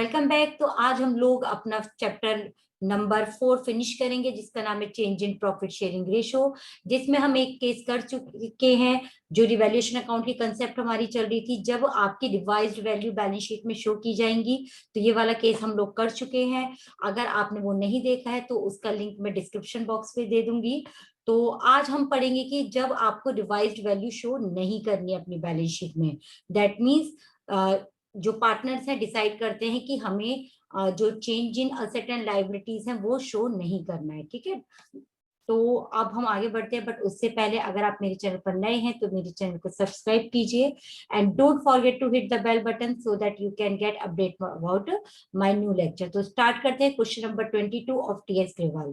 Welcome back. तो आज हम लोग अपना चैप्टर नंबर 4 फिनिश करेंगे, जिसका नाम है change in profit sharing ratio, जिसमें हम एक केस कर चुके हैं। जो रिवैल्यूएशन अकाउंट की कंसेप्ट हमारी चल रही थी, जब आपकी रिवाइज्ड वैल्यू बैलेंस शीट में शो की जाएंगी, तो ये वाला केस हम लोग कर चुके हैं। अगर आपने वो नहीं देखा है तो उसका लिंक मैं डिस्क्रिप्शन बॉक्स में दे दूंगी। तो आज हम पढ़ेंगे कि जब आपको रिवाइज्ड वैल्यू शो नहीं करनी है अपनी बैलेंस शीट में, दैट मीन्स जो पार्टनर्स हैं डिसाइड करते हैं कि हमें जो change in asset and liabilities हैं वो शो नहीं करना है। ठीक है, तो अब हम आगे बढ़ते हैं, बट उससे पहले अगर आप मेरे चैनल पर नए हैं तो मेरे चैनल को सब्सक्राइब कीजिए and don't forget to hit the bell button so that you can get update about my new lecture. तो स्टार्ट करते हैं question number 22 of TS Grewal.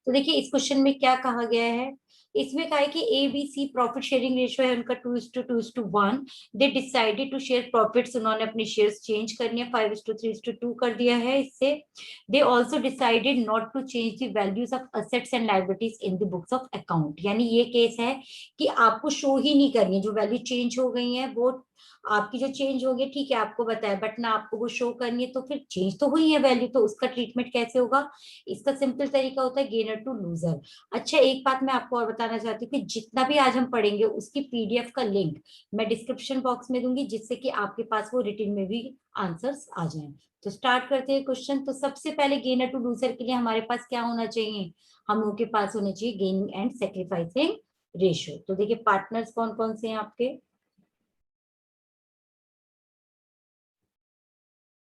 तो देखिए इस क्वेश्चन में क्या कहा गया है। इसमें कहा है कि A B C profit sharing ratio है उनका 2:2:1। They decided to share profits, उन्होंने अपने शेयर्स चेंज करनी है, 5:3:2 कर दिया है इससे। They also decided not to change the values of assets and liabilities in the books of account. यानी ये केस है कि आपको शो ही नहीं करनी है, जो वैल्यू चेंज हो गई है वो आपकी जो चेंज होगी, ठीक है आपको बताया, बट ना आपको वो शो करनी है। तो फिर चेंज तो हुई है वैल्यू, तो उसका ट्रीटमेंट कैसे होगा? इसका सिंपल तरीका होता है गेनर टू लूजर। अच्छा, एक बात मैं आपको और बताना चाहती हूँ कि जितना भी आज हम पढ़ेंगे उसकी पीडीएफ का लिंक मैं डिस्क्रिप्शन बॉक्स में दूंगी, जिससे कि आपके पास वो रिटन में भी आंसर्स आ जाएं। तो स्टार्ट करते हैं क्वेश्चन। तो सबसे पहले गेनर टू लूजर के लिए हमारे पास क्या होना चाहिए? हम लोग के पास होना चाहिए गेनिंग एंड सेक्रीफाइसिंग रेशियो। तो देखिए पार्टनर्स कौन कौन से हैं आपके?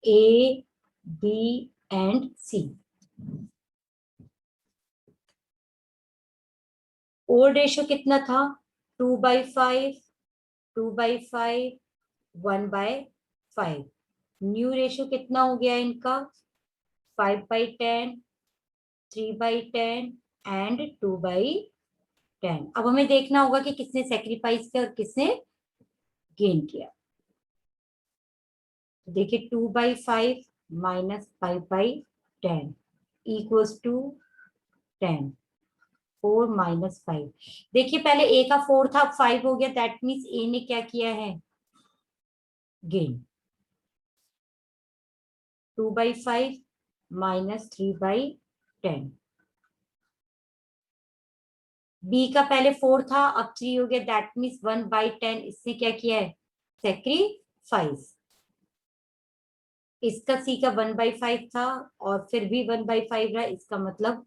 A, B and C. Old ratio कितना था? 2/5, 2/5, 1/5। न्यू रेशियो कितना हो गया इनका? 5/10, 3/10 एंड 2/10। अब हमें देखना होगा कि किसने सेक्रीफाइस किया और किसने गेन किया। तो देखिए 2/5 माइनस 5/10 इक्वल्स टू 10। 4 - 5। देखिए पहले ए का 4 था, अब 5 हो गया, दैट मीन्स ए ने क्या किया है? गेन। 2/5 माइनस 3/10। बी का पहले 4 था, अब 3 हो गया, दैट मीन्स 1/10। इसने क्या किया है? सेक्रीफाइस। इसका सी का 1/5 था और फिर भी 1/5 रहा, इसका मतलब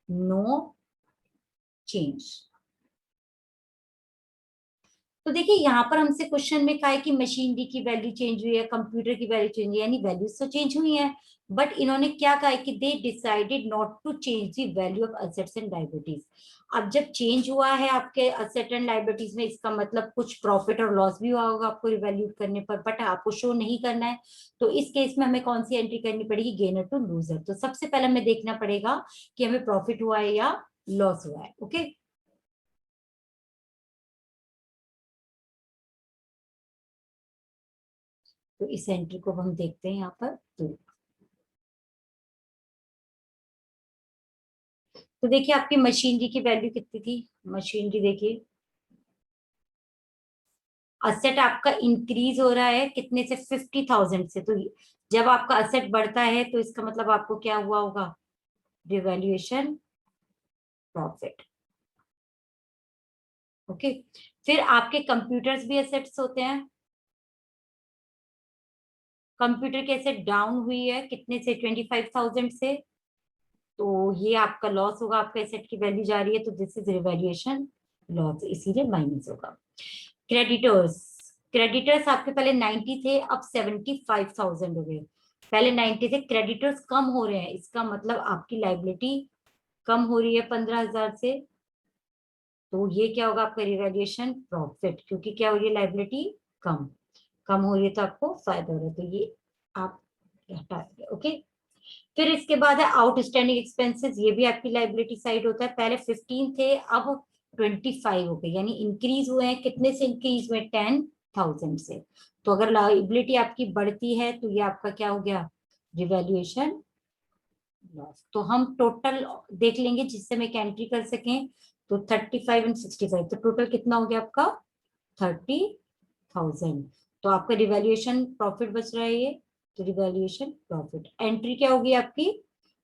नो चेंज। तो देखिए यहाँ पर हमसे क्वेश्चन में कहा है कि मशीनरी की वैल्यू चेंज हुई है, कंप्यूटर की वैल्यू चेंज हुई है, यानी वैल्यूज तो चेंज हुई है, बट इन्होंने क्या कहा है कि they decided not to change the value of assets and liabilities. अब जब चेंज हुआ है आपके असेट एंड लायबिलिटीज में, इसका मतलब कुछ प्रॉफिट और लॉस भी हुआ होगा आपको रिवैल्यूट करने पर, बट आपको शो नहीं करना है। तो इस केस में हमें कौन सी एंट्री करनी पड़ेगी? Gainer to loser. तो सबसे पहले हमें देखना पड़ेगा कि हमें प्रॉफिट हुआ है या लॉस हुआ है। ओके, तो इस एंट्री को हम देखते हैं यहाँ पर। तो देखिए आपकी मशीनरी की वैल्यू कितनी थी? मशीनरी देखिए, असेट आपका इंक्रीज हो रहा है कितने से? 50,000 से। तो जब आपका असेट बढ़ता है तो इसका मतलब आपको क्या हुआ होगा? Revaluation profit. ओके, फिर आपके कंप्यूटर्स भी असेट्स होते हैं। कंप्यूटर की असेट डाउन हुई है कितने से? 25,000 से। तो ये आपका लॉस होगा, आपका एसेट की वैल्यू जा रही है, तो दिस इज रिवैल्यूएशन लॉस, इसीलिए माइनस होगा। क्रेडिटर्स, क्रेडिटर्स आपके पहले 90 थे, अब 75,000 हो गए। पहले 90 थे, क्रेडिटर्स कम हो रहे हैं, इसका मतलब आपकी लाइबिलिटी कम हो रही है 15,000 से। तो ये क्या होगा? आपका रिवैल्यूएशन प्रॉफिट, क्योंकि क्या हो रही है? लाइबिलिटी कम कम हो रही है तो आपको फायदा हो रहा है, तो ये आप हटा देंगे। ओके, फिर इसके बाद है आउटस्टैंडिंग एक्सपेंसेस, ये भी आपकी लाइबिलिटी साइड होता है। पहले 15 थे, अब 25 हो गए, यानी इंक्रीज हुए हैं, कितने से इंक्रीज हुए? 10,000 से। तो अगर लाइबिलिटी आपकी बढ़ती है तो ये आपका क्या हो गया? Revaluation loss. तो हम टोटल देख लेंगे जिससे हम एक एंट्री कर सकें। तो 35 एंड 65, तो टोटल कितना हो गया आपका? 30,000। तो आपका रिवैल्यूएशन प्रॉफिट बच रहा है ये तो रिवैल्यूएशन प्रॉफिट। एंट्री क्या होगी आपकी,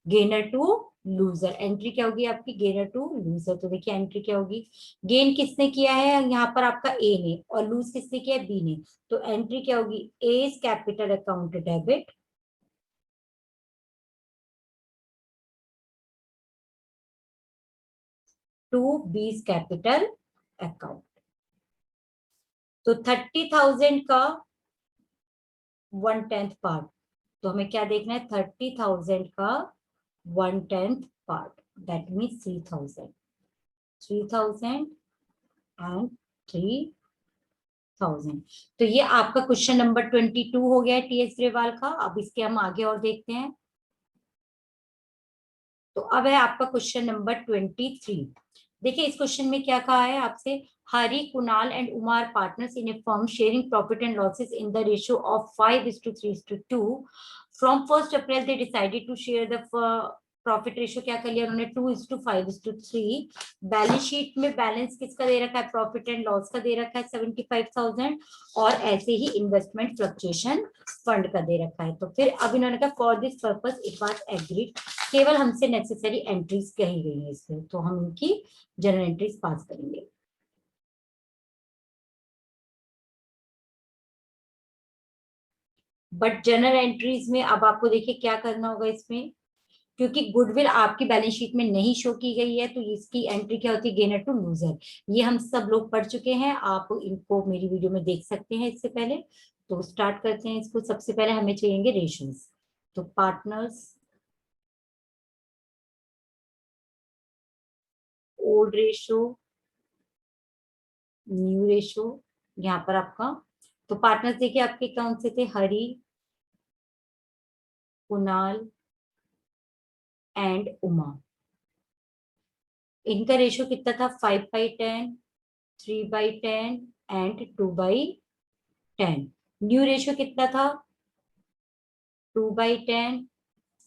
गेनर टू लूजर। एंट्री क्या होगी आपकी, गेनर टू लूजर। तो देखिए एंट्री क्या होगी, गेन किसने किया है यहाँ पर आपका ए ने, और लूज किसने किया है बी ने। तो एंट्री क्या होगी, A's capital account debit to B's capital account. तो 30,000 का 1/10 पार्ट, तो हमें क्या देखना है, 30,000 का 1/10 पार्ट, दैट मीन्स 3,000, 3,000 एंड 3,000। तो ये आपका क्वेश्चन नंबर 22 हो गया है टीएस ग्रेवाल का। अब इसके हम आगे और देखते हैं। तो अब है आपका क्वेश्चन नंबर 23। देखिए इस क्वेश्चन में क्या कहा है आपसे, Hari, Kunal and Uma are partners in a firm sharing profit and losses in the ratio of 5:3:2। From 1 April they decided to share the profit ratio, क्या कर लिया उन्होंने, 2:5:3। बैलेंस शीट में बैलेंस किसका दे रखा है, प्रॉफिट एंड लॉस का दे रखा है 75,000, और ऐसे ही इन्वेस्टमेंट फ्लक्चुएशन फंड का दे रखा है। तो फिर अब इन्होंने कहा for this purpose it was agreed, केवल हमसे नेसेसरी एंट्रीज कही गई है इसमें, तो हम इनकी जनरल एंट्रीज पास करेंगे। बट जनरल एंट्रीज में अब आपको देखिए क्या करना होगा इसमें, क्योंकि गुडविल आपकी बैलेंस शीट में नहीं शो की गई है, तो इसकी एंट्री क्या होती है, गेनर टू लूजर। ये हम सब लोग पढ़ चुके हैं, आप इनको मेरी वीडियो में देख सकते हैं इससे पहले। तो स्टार्ट करते हैं इसको। सबसे पहले हमें चाहिए रेशियोज। तो partners, old ratio, new ratio, यहाँ पर आपका। तो पार्टनर्स देखिए आपके कौन से थे, हरी, कुणाल एंड उमा। इनका रेशियो कितना था, 5/10, 3/10 एंड 2/10। न्यू रेशियो कितना था, 2/10,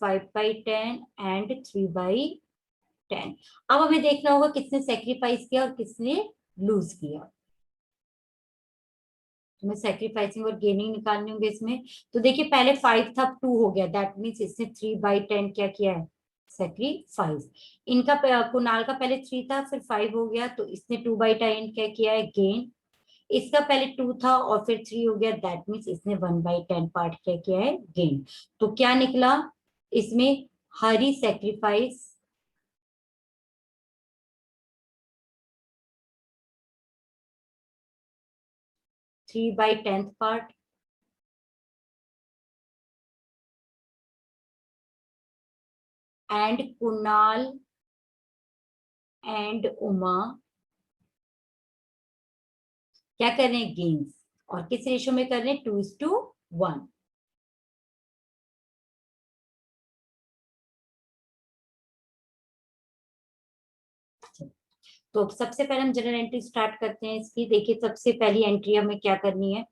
5/10 एंड 3/10। अब हमें देखना होगा किसने सेक्रीफाइस किया और किसने लूज किया। हमें सेक्रीफाइसिंग और गेनिंग निकालने होंगे इसमें। तो देखिए पहले 5 था, अब 2 हो गया, दैट मीन्स इसने 3/10 क्या किया है, सेक्रीफाइस। इनका कुणाल का पहले 3 था, फिर 5 हो गया, तो इसने 2/10 क्या किया है, गेन। इसका पहले 2 था और फिर 3 हो गया, दैट मीन्स इसने 1/10 पार्ट क्या किया है, गेन। तो क्या निकला इसमें, Hari sacrifice 3/10 part, and Kunal and Uma क्या कर रहे हैं, गेन्स। और किस रेशो में कर रहे हैं, 2:1। तो सबसे पहले हम जनरल एंट्री स्टार्ट करते हैं इसकी। देखिए सबसे पहली एंट्री हमें क्या करनी है,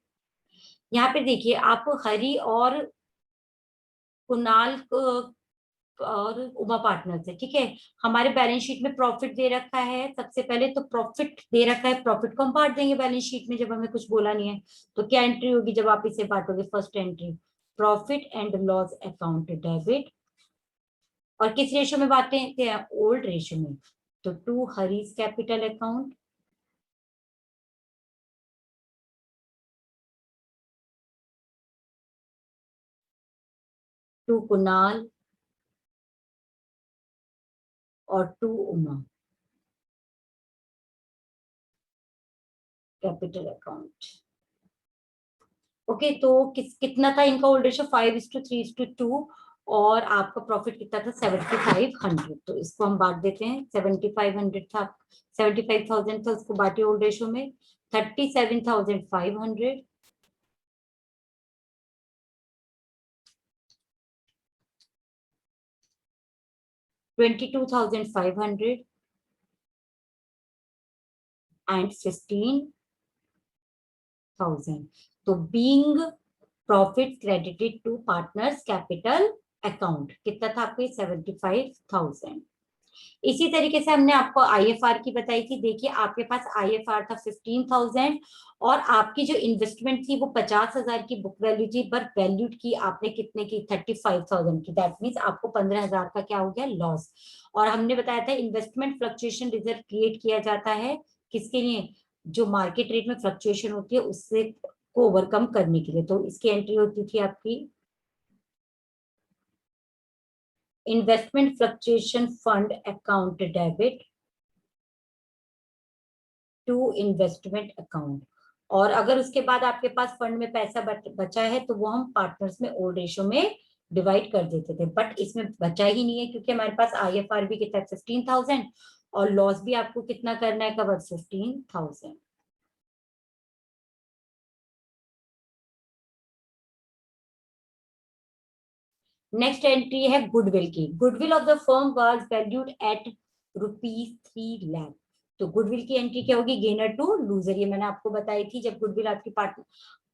यहाँ पे देखिए आप हरी और कुणाल और उमा पार्टनर्स है, ठीक है। हमारे बैलेंस शीट में प्रॉफिट दे रखा है, सबसे पहले तो प्रॉफिट दे रखा है, प्रॉफिट को हम बांट देंगे बैलेंस शीट में जब हमें कुछ बोला नहीं है। तो क्या एंट्री होगी जब आप इसे बांटोगे, first entry profit and loss account debit. और किस रेशो में बांटते हैं, ओल्ड रेशो में। तो to Hari's capital account, to Kunal और to Uma capital account. Okay तो कितना था इनका ओल्ड रेशियो, 5:3:2, और आपका प्रॉफिट कितना था, 7,500। तो इसको हम बांट देते हैं, 7,500 था, 75,000 था, उसको बांटे ओल्ड रेशियो में, 37,500, 22,500 एंड 15,000। तो being profit credited to partners capital account कितना था आपके, 75,000। इसी तरीके से हमने आपको आईएफआर की बताई थी। देखिए आपके पास आईएफआर था 15,000 और आपकी जो इन्वेस्टमेंट थी वो 50,000 की बुक वैल्यू थी, पर वैल्यूड की आपने कितने की 35,000 की। दैट मीन्स आपको 15,000 का क्या हो गया, लॉस। और हमने बताया था इन्वेस्टमेंट फ्लक्चुएशन रिजर्व क्रिएट किया जाता है किसके लिए, जो मार्केट रेट में फ्लक्चुएशन होती है उससे को ओवरकम करने के लिए। तो इसकी एंट्री होती थी आपकी investment fluctuation fund account debit to investment account. और अगर उसके बाद आपके पास फंड में पैसा बचा है तो वो हम पार्टनर्स में ओल्ड रेशो में डिवाइड कर देते थे, बट इसमें बचा ही नहीं है क्योंकि हमारे पास आईएफआर भी कितना 15,000 और लॉस भी आपको कितना करना है, कवर 15,000। नेक्स्ट एंट्री है गुडविल की। Goodwill of the firm was valued at ₹3 lakh. तो गुडविल की एंट्री क्या होगी, गेनर टू लूजर। ये मैंने आपको बताई थी, जब गुडविल आपकी पार्टनर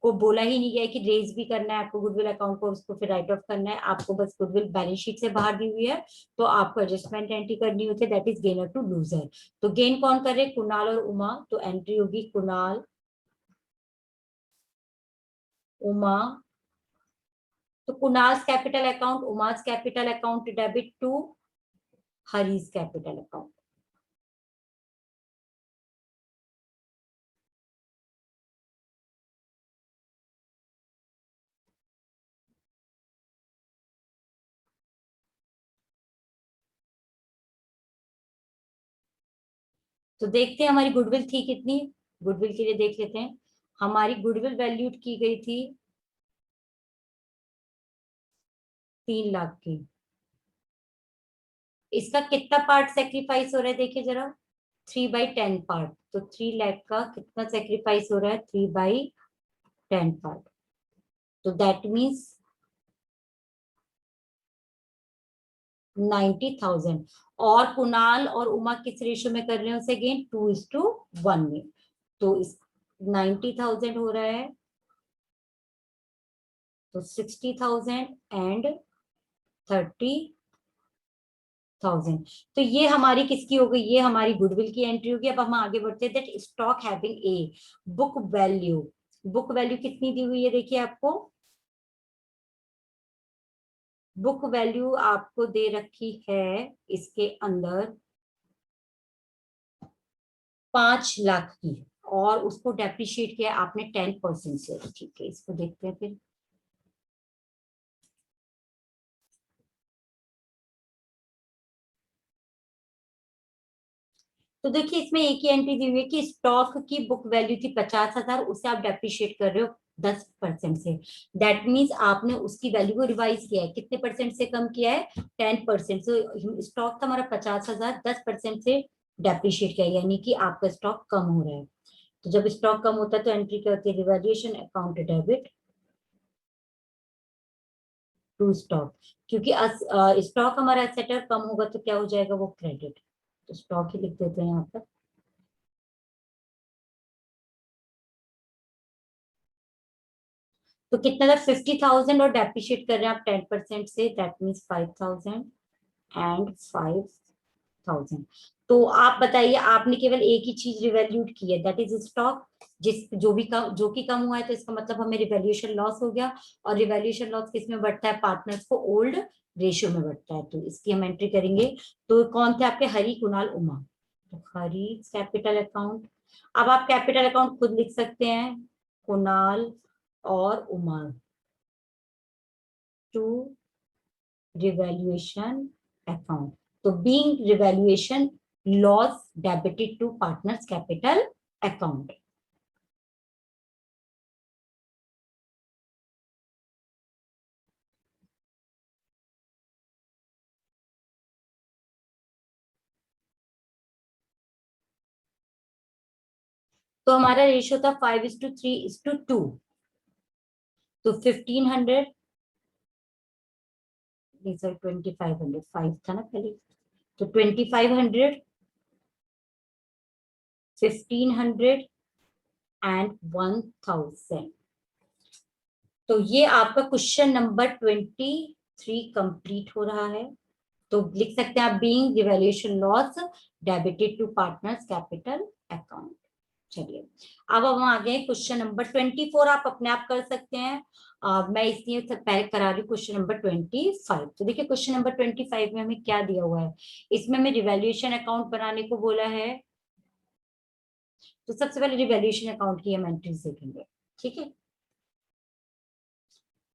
को बोला ही नहीं गया कि रेज भी करना है आपको गुडविल अकाउंट को, उसको फिर राइट ऑफ करना है आपको, बस गुडविल बैलेंस शीट से बाहर दी हुई है तो आपको एडजस्टमेंट एंट्री करनी होती है, that is gainer to loser. तो गेन कौन कर रहे, कुणाल और उमा, तो एंट्री होगी कुणाल, उमा। तो Kunal capital account, Uma's capital account debit to Hari's capital account. तो देखते हैं हमारी गुडविल थी कितनी। गुडविल के लिए देख लेते हैं, हमारी गुडविल वैल्यूड की गई थी 3 लाख की। इसका कितना पार्ट सेक्रीफाइस हो रहा है देखिए जरा, 3/10 पार्ट। तो 3 लाख का कितना सेक्रीफाइस हो रहा है, 3/10 पार्ट। तो दैट मीन्स 90,000। और कुणाल और उमा किस रेशो में कर रहे हैं उसे, अगेन 2:1 में। तो इस 90,000 हो रहा है, तो 60,000 एंड 30,000। तो ये हमारी किसकी हो गई, ये हमारी गुडविल की एंट्री होगी। अब हम आगे बढ़ते हैं, that stock having a book value. Book value कितनी दी हुई है देखिए आपको, बुक वैल्यू आपको दे रखी है इसके अंदर 5 लाख की, और उसको डेप्रिशिएट किया आपने 10% से। ठीक है, इसको देखते हैं फिर। तो देखिए इसमें एक ही एंट्री दी हुई है कि स्टॉक की बुक वैल्यू थी 50,000, उसे आप डेप्रिशिएट कर रहे हो 10% से। दैट मीन्स आपने उसकी वैल्यू को रिवाइज किया है, कितने परसेंट से कम किया है, 10%। सो स्टॉक था हमारा 50,000, 10% से डेप्रिशिएट किया, यानी कि आपका स्टॉक कम हो रहा है। तो जब स्टॉक कम होता है तो एंट्री क्या होती है, revaluation account debit to stock. क्योंकि स्टॉक हमारा एसेट कम होगा तो क्या हो जाएगा, वो क्रेडिट। तो स्टॉक ही लिख देते हैं यहाँ पर। तो कितना था 50,000 और डेप्रिशिएट कर रहे हैं आप 10% से, दैट मीन्स 5,000 एंड 5,000। तो आप बताइए, आपने केवल एक ही चीज रिवैल्यूट की है, दैट इज स्टॉक। जिस जो कि कम हुआ है तो इसका मतलब हमें रिवैल्यूएशन लॉस हो गया। और रिवैल्यूएशन लॉस किस में बढ़ता है, पार्टनर्स को ओल्ड रेशियो में बढ़ता है, तो इसकी हम एंट्री करेंगे। तो कौन थे आपके, हरी, कुणाल, उमा। तो हरी कैपिटल अकाउंट। अब आप कैपिटल अकाउंट खुद लिख सकते हैं, कुणाल और उमा टू रिवैल्यूएशन अकाउंट। तो being revaluation loss debited to partners capital account. तो हमारा रेशियो था 5:3:2। तो 1500, नहीं सर 2500, 5 था ना पहले। तो 2500, 1500 एंड 1000। तो ये आपका क्वेश्चन नंबर 23 कंप्लीट हो रहा है। तो लिख सकते हैं आप being revaluation loss debited to partners capital account. चलिए अब हम आ गए क्वेश्चन नंबर 24। आप अपने आप कर सकते हैं, मैं इसलिए पहले करा रही हूँ क्वेश्चन नंबर 25। तो देखिए क्वेश्चन नंबर 25 में हमें क्या दिया हुआ है। इसमें हमें रिवैल्यूएशन अकाउंट बनाने को बोला है। तो सबसे पहले रिवैल्यूएशन अकाउंट की हम एंट्रीज देखेंगे, ठीक है।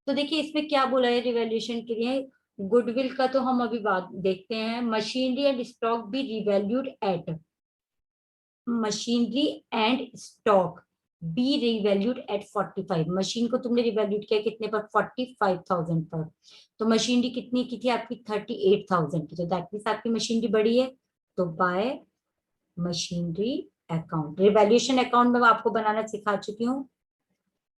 तो देखिए इसमें क्या बोला है रिवैल्यूएशन के लिए। गुडविल का तो हम अभी बात देखते हैं। Machinery and stock be revalued at, machinery and stock be revalued at 45। Machine को तुमने रिवैल्यूड किया कितने पर, 45,000 पर। तो मशीनरी कितनी की थी आपकी, 38,000 की। तो दैट मीन्स आपकी मशीनरी बड़ी है, तो bye machinery account. Revaluation account में आपको बनाना सिखा चुकी हूँ।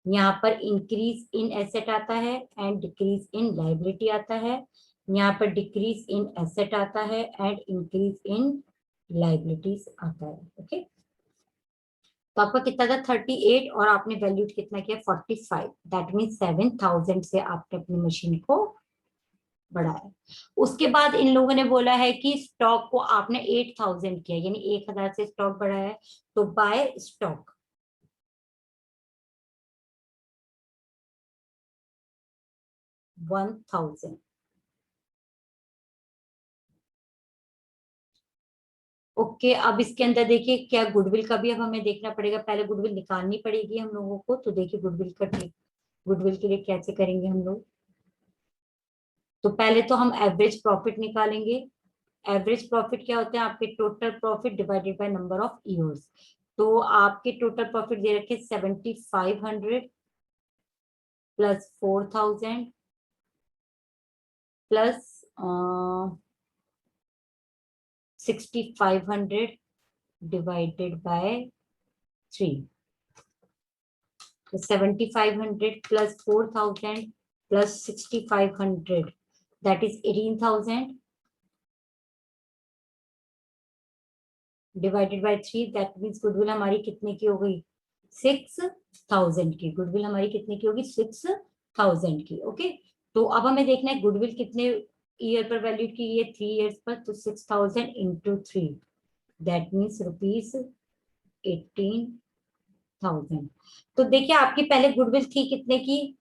यहाँ पर इंक्रीज इन एसेट आता है एंड डिक्रीज इन लाइबिलिटी आता है। यहाँ पर डिक्रीज इन एसेट आता है एंड इंक्रीज इन लाइबिलिटीज आता है। ओके, तो आपका कितना था 38 और आपने वैल्यूड कितना किया 45। दैट मीन 7,000 से आपने अपनी मशीन को बढ़ाया। उसके बाद इन लोगों ने बोला है कि स्टॉक को आपने 8,000 किया, यानी 1,000 से स्टॉक बढ़ाया है। तो बाय स्टॉक 1,000। ओके, अब इसके अंदर देखिए क्या गुडविल का भी अब हमें देखना पड़ेगा। पहले गुडविल निकालनी पड़ेगी हम लोगों को। तो देखिए गुडविल का, गुडविल के लिए कैसे करेंगे हम लोग। तो पहले तो हम एवरेज प्रॉफिट निकालेंगे। एवरेज प्रॉफिट क्या होता है, आपके total profit divided by number of years. तो आपके टोटल प्रॉफिट दे रखे 7,500 प्लस 4,000 प्लस 6,500 डिवाइडेड बाय 3। तो 7,500 plus 4,000 plus 6,500 that is 18,000 divided by 3। That means goodwill हमारी कितने की हो गई, 6,000 की। गुडविल हमारी कितने की होगी, 6,000 की। ओके, तो अब हमें देखना है गुडविल कितने ईयर पर वैल्यू की है, 3 इयर्स पर। तो 6,000 इंटू 3 दैट मीन्स ₹18,000। तो देखिए आपकी पहले गुडविल थी कितने की,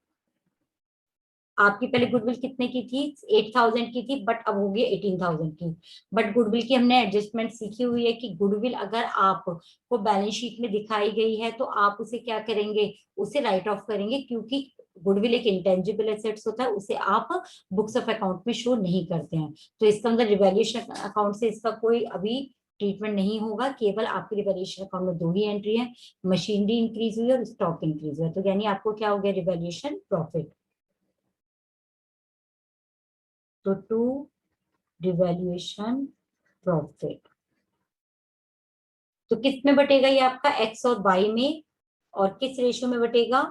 आपकी पहले गुडविल कितने की थी, 8,000 की थी, बट अब हो गई 18,000 की। बट गुडविल की हमने एडजस्टमेंट सीखी हुई है कि गुडविल अगर आपको बैलेंस शीट में दिखाई गई है तो आप उसे क्या करेंगे, उसे राइट ऑफ करेंगे, क्योंकि गुडविल एक इंटेंजिबल एसेट्स होता है, उसे आप बुक्स ऑफ अकाउंट में शो नहीं करते हैं। तो इसका मतलब रिवैल्यूएशन अकाउंट से इसका कोई अभी ट्रीटमेंट नहीं होगा। केवल आपकी रिवैल्यूएशन अकाउंट में 2 ही एंट्री है, मशीनरी इंक्रीज हुई और स्टॉक इंक्रीज हुआ। तो यानी आपको क्या हो गया, रिवैल्यूएशन प्रॉफिट। तो टू रिवैल्यूएशन प्रॉफिट, तो किस में बटेगा ये आपका, एक्स और वाई में। और किस रेशियो में बटेगा,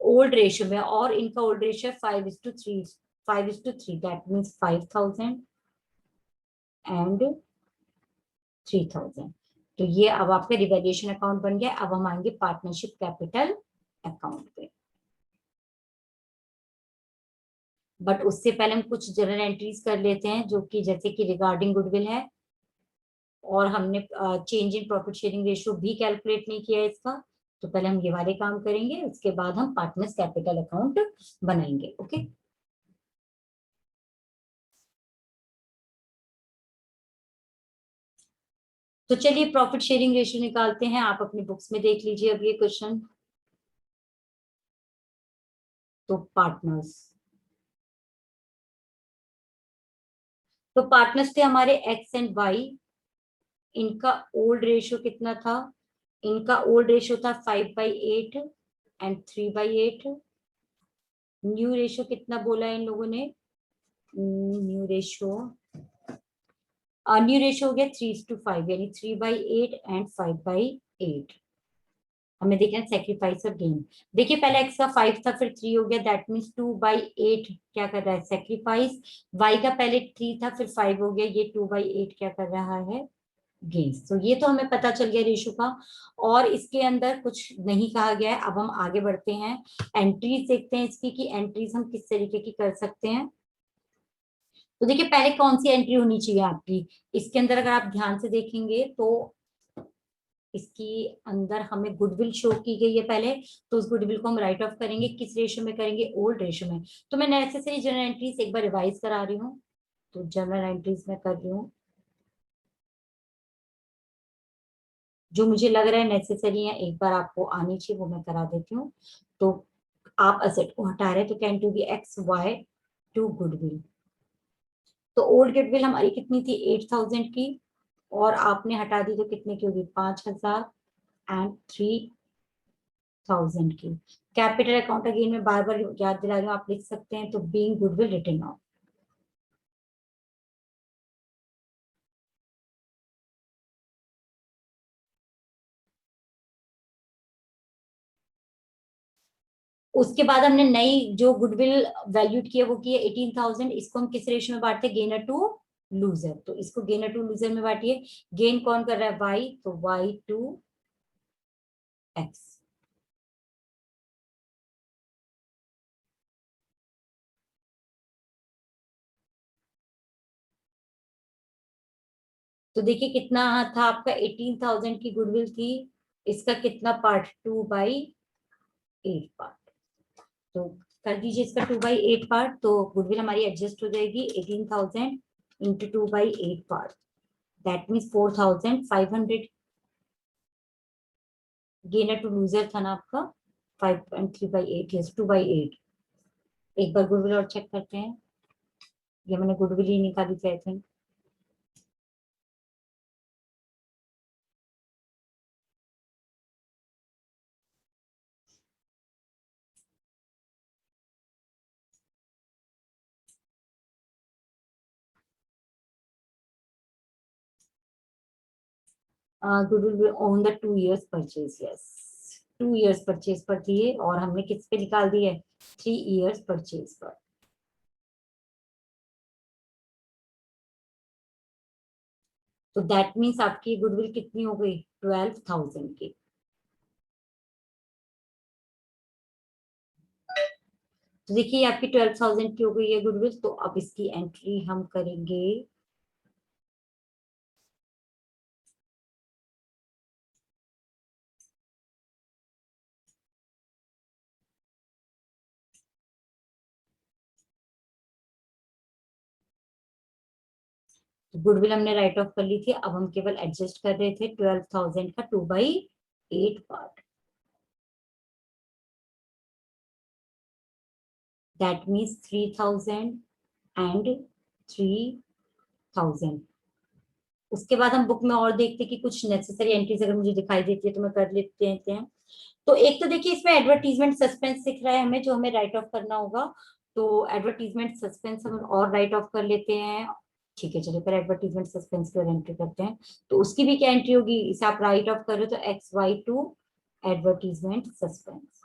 ओल्ड रेशियो में। और इनका old ratio 5:3, 5:3। That means 5,000 and 3,000। तो ये अब आपका रिवैल्यूएशन अकाउंट बन गया। अब हम आएंगे पार्टनरशिप कैपिटल अकाउंट पे। बट उससे पहले हम कुछ जनरल एंट्रीज कर लेते हैं, जो कि जैसे कि रिगार्डिंग गुडविल है, और हमने change in profit sharing ratio भी कैलकुलेट नहीं किया है इसका। तो पहले हम ये वाले काम करेंगे, उसके बाद हम पार्टनर्स कैपिटल अकाउंट बनाएंगे। ओके, तो चलिए प्रॉफिट शेयरिंग रेशियो निकालते हैं। आप अपनी बुक्स में देख लीजिए अब ये क्वेश्चन। तो पार्टनर्स थे हमारे एक्स एंड वाई। इनका ओल्ड रेशियो कितना था, इनका ओल्ड रेशियो था 5/8 एंड 3/8। न्यू रेशियो कितना बोला है इन लोगों ने, न्यू रेशियो हो गया 3:5, यानी 3/8 एंड 5/8। हमें देखना है सेक्रीफाइस और गेन। देखिए पहले एक्स का 5 था, फिर 3 हो गया, दैट मीन्स 2/8 क्या कर रहा है, सेक्रीफाइस। वाई का पहले 3 था, फिर 5 हो गया, ये 2/8 क्या कर रहा है, गेन्स। तो ये तो हमें पता चल गया रेशो का, और इसके अंदर कुछ नहीं कहा गया है। अब हम आगे बढ़ते हैं, एंट्रीज देखते हैं इसकी कि एंट्रीज हम किस तरीके की कर सकते हैं। तो देखिए पहले कौन सी एंट्री होनी चाहिए आपकी, इसके अंदर अगर आप ध्यान से देखेंगे तो इसकी अंदर हमें गुडविल शो की गई है पहले। तो उस गुडविल को हम राइट ऑफ करेंगे, किस रेशो में करेंगे, ओल्ड रेशो में। तो मैं नेसेसरी जनरल एंट्रीज एक बार रिवाइज करा रही हूँ, तो जनरल एंट्रीज में कर रही हूँ जो मुझे लग रहा है नेसेसरी है, एक बार आपको आनी चाहिए वो मैं करा देती हूँ। तो आप असेट को हटा रहे हैं तो can to be X Y to goodwill. तो ओल्ड गुडविल हमारी कितनी थी, 8,000 की, और आपने हटा दी तो कितने की होगी, 5,000 एंड 3,000 की। कैपिटल अकाउंट अगेन में बार बार याद दिला रही हूँ, आप लिख सकते हैं। तो बीइंग गुडविल रिटन ऑफ, उसके बाद हमने नई जो गुडविल वैल्यूड की है वो की है 18,000। इसको हम किस रेशियो में बांटते हैं, गेनर टू लूजर। तो इसको गेनर टू लूजर में बांटिए। गेन कौन कर रहा है, वाई, तो वाई टू एक्स। तो देखिए कितना था आपका, 18,000 की गुडविल थी, इसका कितना पार्ट, 2/8 पार्ट। तो कर दीजिए इसका 2/8 पार्ट, तो गुडविल हमारी एडजस्ट हो जाएगी 18,000 into 2/8 part, that means 4,500। Gainer to loser था ना आपका 5.3/8, यस 2/8। एक बार गुडविल और चेक करते हैं, ये मैंने गुडविल ही निकाली थी I think. Goodwill on the 2 years purchase, yes 2 years purchase पर थी ये, और हमने किस पे निकाल दी है, 3 years परचेज पर। तो दैट मीन्स आपकी गुडविल कितनी हो गई, 12,000 की। तो देखिए आपकी 12,000 की हो गई है गुडविल। तो अब इसकी एंट्री हम करेंगे, तो गुडविल हमने राइट ऑफ कर ली थी, अब हम केवल एडजस्ट कर रहे थे 12,000 का 2/8 पार्ट, दैट मीन्स 3,000 एंड 3,000। उसके बाद हम बुक में और देखते कि कुछ नेसेसरी एंट्रीज अगर मुझे दिखाई देती है तो मैं कर लेते हैं। तो एक तो देखिए इसमें एडवर्टीजमेंट सस्पेंस दिख रहा है हमें, जो हमें राइट ऑफ करना होगा। तो एडवर्टीजमेंट सस्पेंस हम और राइट ऑफ कर लेते हैं। ठीक है चलिए, फिर एडवर्टीजमेंट सस्पेंस की एंट्री करते हैं। तो उसकी भी क्या एंट्री होगी, इसे आप राइट ऑफ करो तो XY2 advertisement suspense,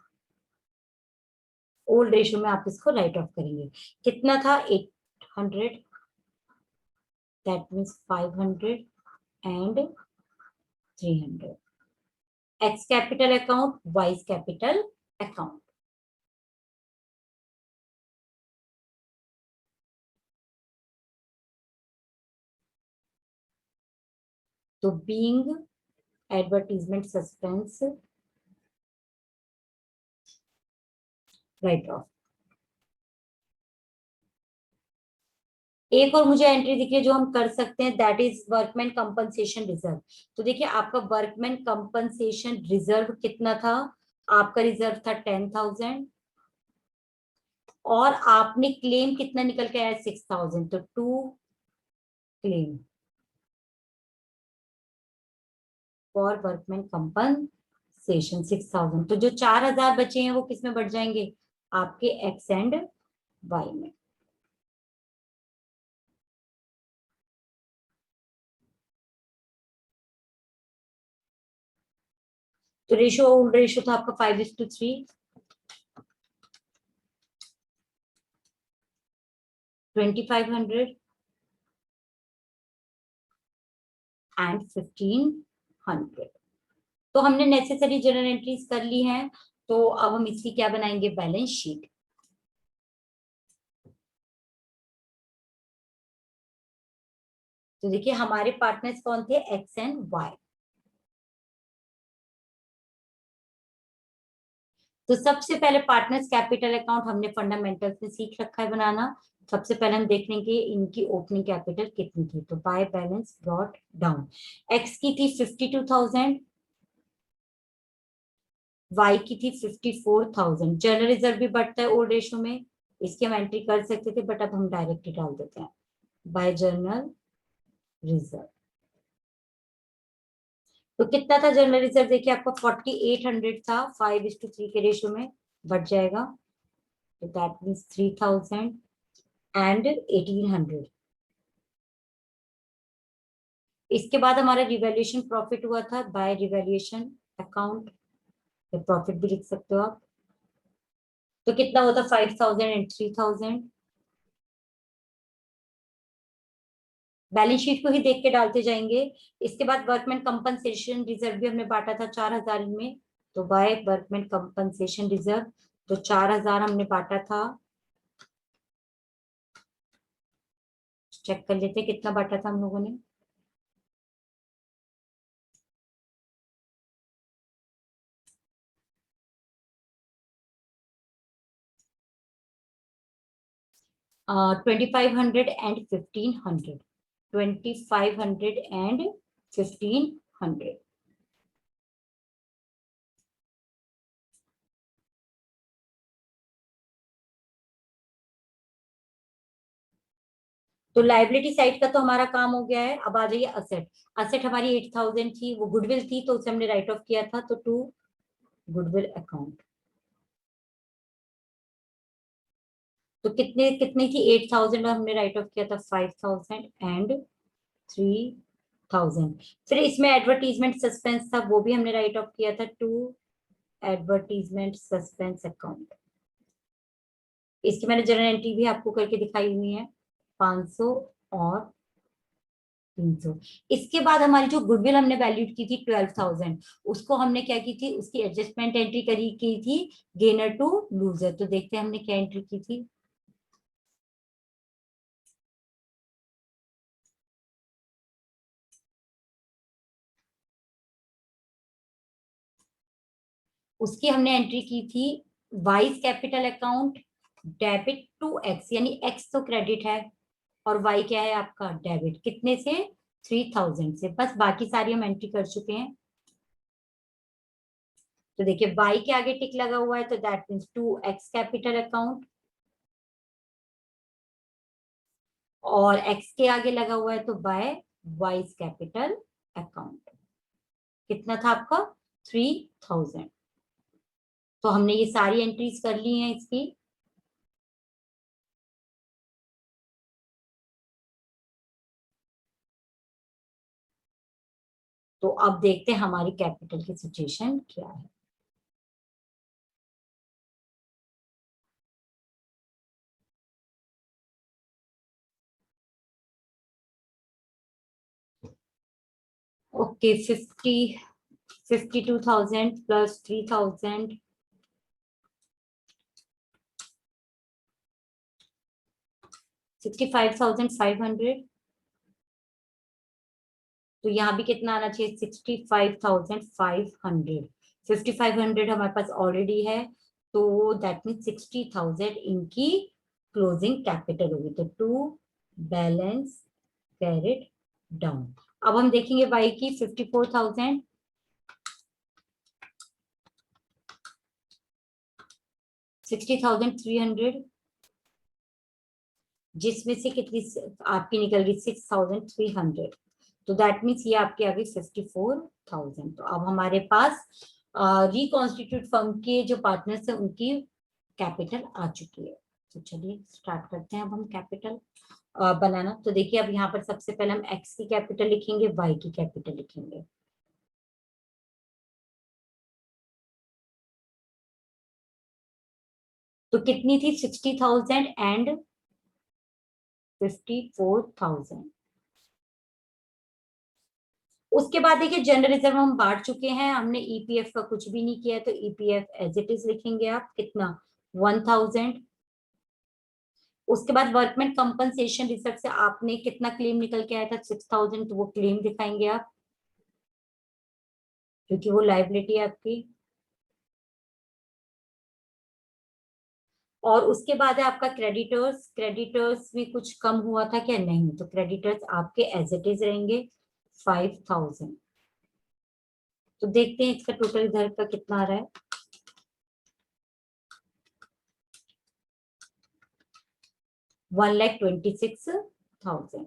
old ratio में आप इसको राइट ऑफ करेंगे। कितना था, 800, that means 500 and 300। X capital account, Y capital account. तो being advertisement suspense write off. एक और मुझे एंट्री दिखी है जो हम कर सकते हैं, that is workman compensation reserve. तो देखिए आपका वर्कमैन कंपनसेशन रिजर्व कितना था, आपका रिजर्व था 10,000, और आपने क्लेम कितना निकल के आया, 6,000। तो to claim for workman compensation 6,000। तो जो 4,000 बचे हैं वो किस में बढ़ जाएंगे, आपके एक्स एंड वाई में। तो रेशो, ओल्ड रेशो था आपका 5:3, 2,500 एंड 1500। तो हमने नेसेसरी जर्नल एंट्रीज कर ली हैं, तो अब हम इसकी क्या बनाएंगे, बैलेंस शीट। तो देखिए हमारे पार्टनर्स कौन थे, एक्स एंड वाई। तो सबसे पहले पार्टनर्स कैपिटल अकाउंट हमने फंडामेंटल्स में सीख रखा है बनाना। सबसे पहले हम देख लेंगे इनकी ओपनिंग कैपिटल कितनी थी। तो by balance brought down, x की थी 52,000, वाई की थी 54,000। जनरल रिजर्व भी बढ़ता है ओल्ड रेशो में, इसकी हम एंट्री कर सकते थे बट अब हम डायरेक्ट ही डाल देते हैं बाय जनरल रिजर्व। तो कितना था जनरल रिजर्व, देखिए आपका 4800 था, 5:3 के रेशो में बढ़ जाएगा। तो दैट मीन्स 3000 एंड 1800। इसके बाद हमारा रिवैल्यूएशन प्रॉफिट हुआ था बाय रिवैल्यूएशन अकाउंट, तो प्रॉफिट भी लिख सकते हो आप। तो कितना होता, 5000 एंड 3000। बैलेंस शीट को ही देख के डालते जाएंगे। इसके बाद वर्कमैन कंपनसेशन रिजर्व भी हमने बांटा था 4000 में, तो बाय वर्कमैन कंपनसेशन रिजर्व, तो 4000 हमने बांटा था। चेक कर लेते हैं कितना बांटा था हम लोगों ने। 2500 एंड 1500, 2500 एंड 1500। तो लाइबिलिटी साइड का तो हमारा काम हो गया है। अब आ जाइए असेट। असेट हमारी 8000 थी, वो गुडविल थी तो उसे हमने राइट ऑफ किया था, तो टू गुडविल अकाउंट। तो कितने कितनी थी, 8000 में हमने राइट ऑफ किया था 5000 एंड 3000। फिर इसमें एडवर्टीजमेंट सस्पेंस था, वो भी हमने राइट ऑफ किया था टू एडवर्टीजमेंट सस्पेंस अकाउंट। इसकी मैंने जर्नल एंट्री भी आपको करके दिखाई हुई है, 500 और 300। इसके बाद हमारी जो गुडविल हमने वैल्यूड की थी 12,000, उसको हमने क्या की थी, उसकी एडजस्टमेंट एंट्री करी की थी गेनर टू लूजर। तो देखते हैं हमने क्या एंट्री की थी। उसकी हमने एंट्री की थी Y's capital account debit to X, यानी एक्स तो क्रेडिट है और वाई क्या है आपका डेबिट, कितने से, 3000 से। बस बाकी सारी हम एंट्री कर चुके हैं। तो देखिए वाई के आगे टिक लगा हुआ है, तो that means to X capital account, और एक्स के आगे लगा हुआ है तो बाय वाइज कैपिटल अकाउंट। कितना था आपका, 3000। तो हमने ये सारी एंट्रीज कर ली हैं इसकी। तो अब देखते हैं हमारी कैपिटल की सिचुएशन क्या है। Okay, 52,000 plus 3000, 65,500। तो यहाँ भी कितना आना चाहिए, 65,500। 5500 हमारे पास ऑलरेडी है, तो दैट मीन 60,000 इनकी क्लोजिंग कैपिटल होगी। तो टू बैलेंस कैरिड डाउन। अब हम देखेंगे वाई की 54,000, 60,300, जिसमें से कितनी आपकी निकल गई 6,300। तो दैट मीन्स ये आपके आ गई 54,000। तो अब हमारे पास रिकॉन्स्टिट्यूट फर्म के जो पार्टनर्स हैं उनकी कैपिटल आ चुकी है। तो चलिए स्टार्ट करते हैं अब हम कैपिटल बनाना। तो देखिए अब यहाँ पर सबसे पहले हम एक्स की कैपिटल लिखेंगे, वाई की कैपिटल लिखेंगे। तो कितनी थी, 60,000 एंड 54,000। उसके बाद देखिए जनरल रिजर्व हम बांट चुके हैं, हमने ईपीएफ का कुछ भी नहीं किया, तो ईपीएफ एज इट इज लिखेंगे आप, कितना 1000। उसके बाद वर्कमैन कंपनसेशन रिजर्व से आपने कितना क्लेम निकल के आया था 6000, तो वो क्लेम दिखाएंगे आप, क्योंकि वो लाइबिलिटी है आपकी। और उसके बाद है आपका क्रेडिटर्स, क्रेडिटर्स भी कुछ कम हुआ था क्या, नहीं, तो क्रेडिटर्स आपके एज इट इज रहेंगे 5000। तो देखते हैं इसका टोटल इधर का कितना आ रहा है। 1,26,000।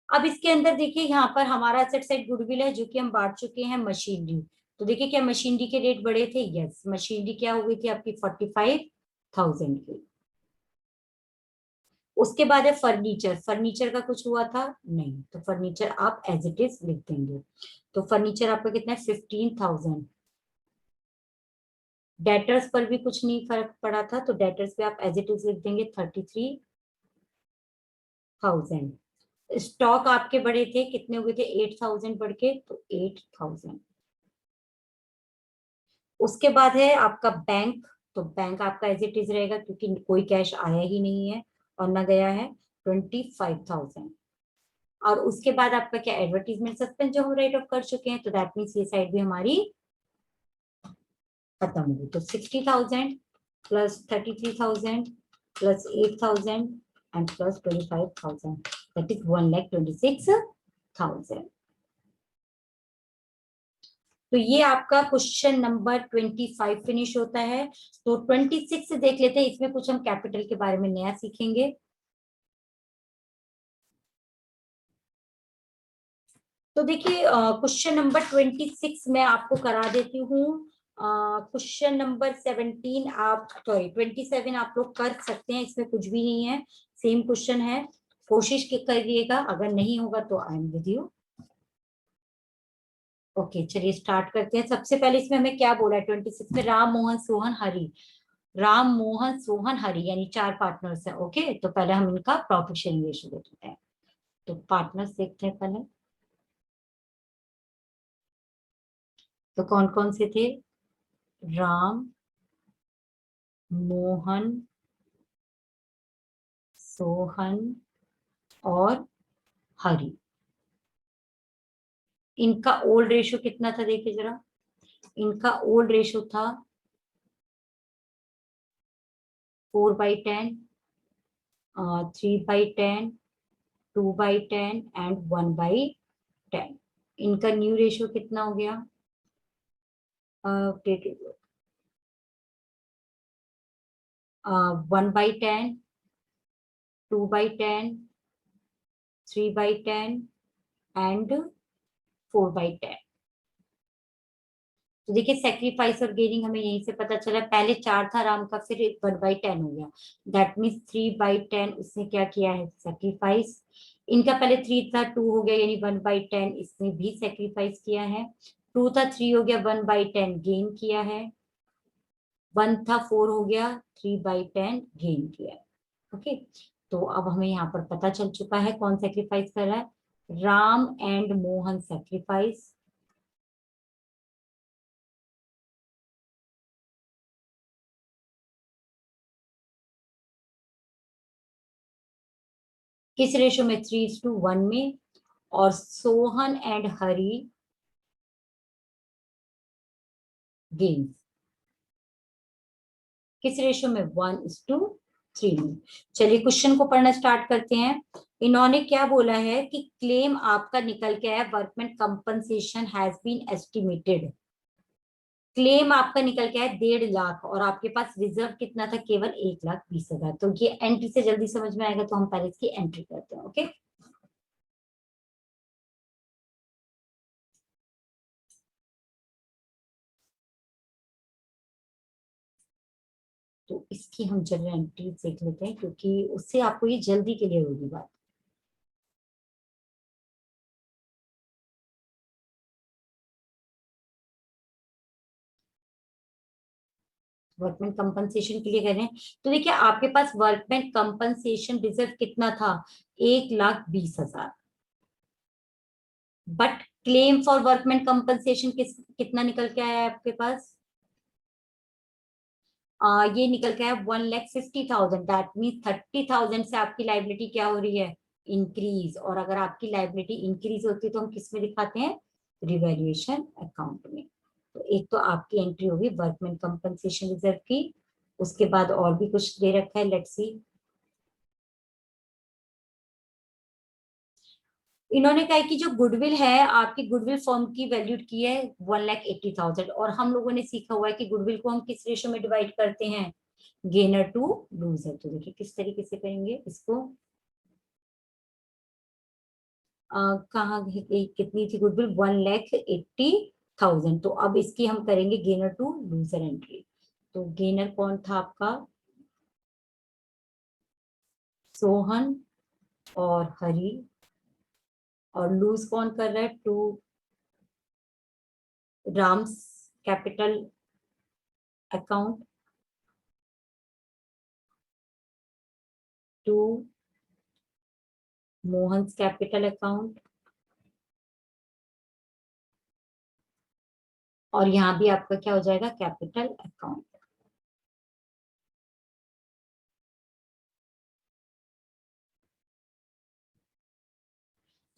अब इसके अंदर देखिए यहाँ पर हमारा असेट साइड गुडविल है, जो कि हम बांट चुके हैं मशीनरी। तो देखिए क्या मशीनरी के रेट बढ़े थे, यस, मशीनरी क्या हो गई थी आपकी 45,000 की। उसके बाद है फर्नीचर, फर्नीचर का कुछ हुआ था नहीं, तो फर्नीचर आप एज इट इज लिख देंगे। तो फर्नीचर आपका कितना है 15,000। डेटर्स पर भी कुछ नहीं फर्क पड़ा था, तो डेटर्स पे आप एज इट इज लिख देंगे 33,000। स्टॉक आपके बढ़े थे, कितने हुए थे 8,000 बढ़ के, तो 8,000। उसके बाद है आपका बैंक, तो बैंक आपका एज इट इज रहेगा, क्योंकि कोई कैश आया ही नहीं है और ना गया है, 25,000। और उसके बाद आपका क्या एडवर्टीजमेंट सस्पेंस जो हम राइट ऑफ कर चुके हैं, तो दैट मीन्स ये साइड भी हमारी खत्म हुई। तो 60,000 plus 33,000 plus 8,000 and plus 25,000, that is 1,26,000। तो ये आपका क्वेश्चन नंबर 25 फिनिश होता है। तो 26 देख लेते हैं, इसमें कुछ हम कैपिटल के बारे में नया सीखेंगे। तो देखिए क्वेश्चन नंबर 26 मैं आपको करा देती हूँ। क्वेश्चन नंबर 17 आप, सॉरी 27 आप लोग कर सकते हैं, इसमें कुछ भी नहीं है, सेम क्वेश्चन है, कोशिश करिएगा, अगर नहीं होगा तो I am with you. Okay चलिए स्टार्ट करते हैं। सबसे पहले इसमें हमें क्या बोला है 26 में, राम मोहन सोहन हरि, राम मोहन सोहन हरि यानी 4 पार्टनर्स हैं। ओके, तो पहले हम इनका प्रॉफिट शेयरिंग रेशियो देखते हैं। तो पार्टनर्स देखते हैं पहले, तो कौन कौन से थे, राम, मोहन, सोहन और हरि। इनका ओल्ड रेशियो कितना था देखिए जरा, इनका ओल्ड रेशियो था 4/10, 3/10, 2/10 एंड 1/10। इनका न्यू रेशियो कितना हो गया, 1/10, 2/10, 3/10 एंड 4/10। तो देखिए सेक्रीफाइस और गेनिंग हमें यहीं से पता चला, पहले 4 था राम का, फिर 1/10 हो गया, दैट मीन्स 3/10 उसने क्या किया है सेक्रीफाइस। इनका पहले 3 था 2 हो गया, यानी 1/10 इसने भी सेक्रीफाइस किया है। 2 था 3 हो गया, 1/10 गेन किया है। 1 था 4 हो गया, 3/10 गेन किया है। ओके, तो अब हमें यहाँ पर पता चल चुका है कौन सेक्रीफाइस कर रहा है, राम एंड मोहन सेक्रीफाइस। किस रेशो में, 3:1 में। और सोहन एंड हरी गेन्स किस रेशो में, 1:3 में। चलिए क्वेश्चन को पढ़ना स्टार्ट करते हैं। इन्होंने क्या बोला है कि क्लेम आपका निकल के आया, workman compensation has been estimated. Claim आपका निकल के आया 1.5 लाख, और आपके पास रिजर्व कितना था, केवल 1,20,000। तो ये एंट्री से जल्दी समझ में आएगा, तो हम पहले इसकी एंट्री करते हैं। ओके, तो इसकी हम जनरल एंट्री देख लेते हैं, क्योंकि उससे आपको ये जल्दी क्लियर होगी बात। वर्कमैन कंपनसेशन के लिए कर रहे हैं। तो देखिए आपके पास वर्कमैन कंपनसेशन रिजर्व कितना था, 1,20,000, but claim for workman compensation कितना निकल के आया है आपके पास, ये निकल के आया 1,50,000। दैट मीन 30,000 से आपकी लाइबिलिटी क्या हो रही है, इंक्रीज। और अगर आपकी लाइबिलिटी इंक्रीज होती है तो हम किस में दिखाते हैं, रिवैल्यूएशन अकाउंट में। तो एक तो आपकी एंट्री होगी वर्कमैन कंपनसेशन रिजर्व की, उसके बाद और भी कुछ दे रखा है, लेट्स सी। इन्होंने कहा है कि जो गुडविल है आपकी, गुडविल फर्म की वैल्यू की है 1,80,000, और हम लोगों ने सीखा हुआ है कि गुडविल को हम किस रेशो में डिवाइड करते हैं, गेनर टू लूजर। तो देखिए किस तरीके से करेंगे इसको, कहाँ कितनी थी गुडविल, 1,80,000। तो अब इसकी हम करेंगे गेनर टू लूजर एंट्री। तो गेनर कौन था आपका, सोहन और हरी, और लूज कौन कर रहा है, to Ram's capital account, to Mohan capital account, और यहाँ भी आपका क्या हो जाएगा, कैपिटल अकाउंट।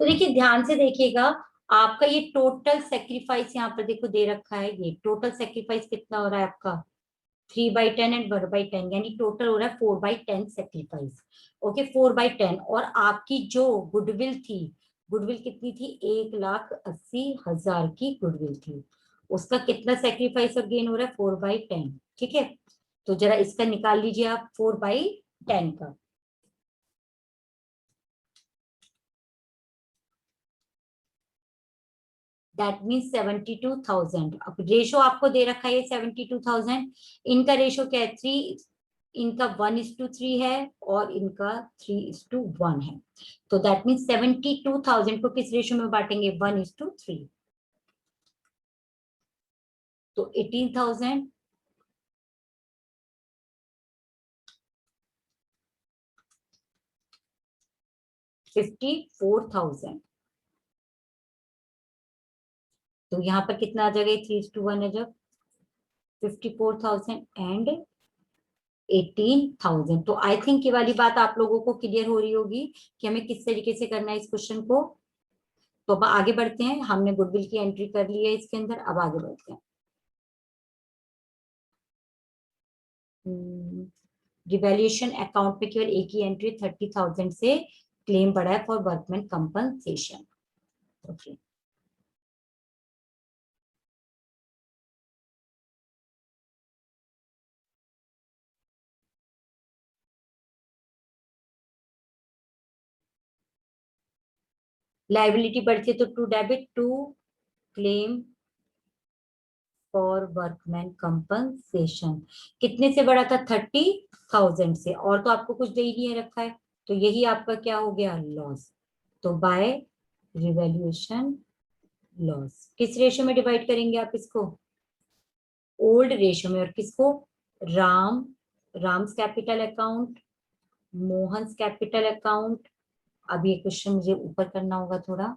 तो देखिए ध्यान से देखिएगा, आपका ये टोटल सेक्रीफाइस यहाँ पर देखो दे रखा है, ये टोटल सेक्रीफाइस कितना हो रहा है आपका, 3/10 एंड 1/10, यानी टोटल हो रहा है 4/10 सेक्रीफाइस। ओके, 4/10। और आपकी जो गुडविल थी, गुडविल कितनी थी, 1,80,000 की गुडविल थी, उसका कितना सेक्रीफाइस और गेन हो रहा है, 4/10। ठीक है, तो जरा इसका निकाल लीजिए आप 4/10 का। That means 72,000। अब रेशो आपको दे रखा है 72,000, इनका रेशो क्या है, 3, इनका 1:3 है और इनका 3:1 है। तो दैट मीन्स 72,000 को किस रेशो में बांटेंगे, 1:3। तो 18,000, 54,000। तो यहाँ पर कितना आ जाएगा, 3:1 है जब, 54,000 एंड 18,000। तो आई थिंक ये वाली बात आप लोगों को क्लियर हो रही होगी कि हमें किस तरीके से करना है इस क्वेश्चन को। तो अब आगे बढ़ते हैं, हमने गुडविल की एंट्री कर ली है इसके अंदर, अब आगे बढ़ते हैं। रिवैल्यूएशन अकाउंट में केवल एक ही एंट्री, 30,000 से क्लेम बढ़ा है for workman compensation. Okay, liability बढ़ती है तो to debit, to claim for workman compensation. कितने से बढ़ा था, 30,000 से, और तो आपको कुछ दे ही नहीं रखा है, तो यही आपका क्या हो गया, लॉस। तो बाय रिवैल्यूएशन लॉस, किस रेशो में डिवाइड करेंगे आप इसको, ओल्ड रेशो में। और किसको, Ram, Ram's capital account, Mohan's capital account. अब ये क्वेश्चन मुझे ऊपर करना होगा थोड़ा,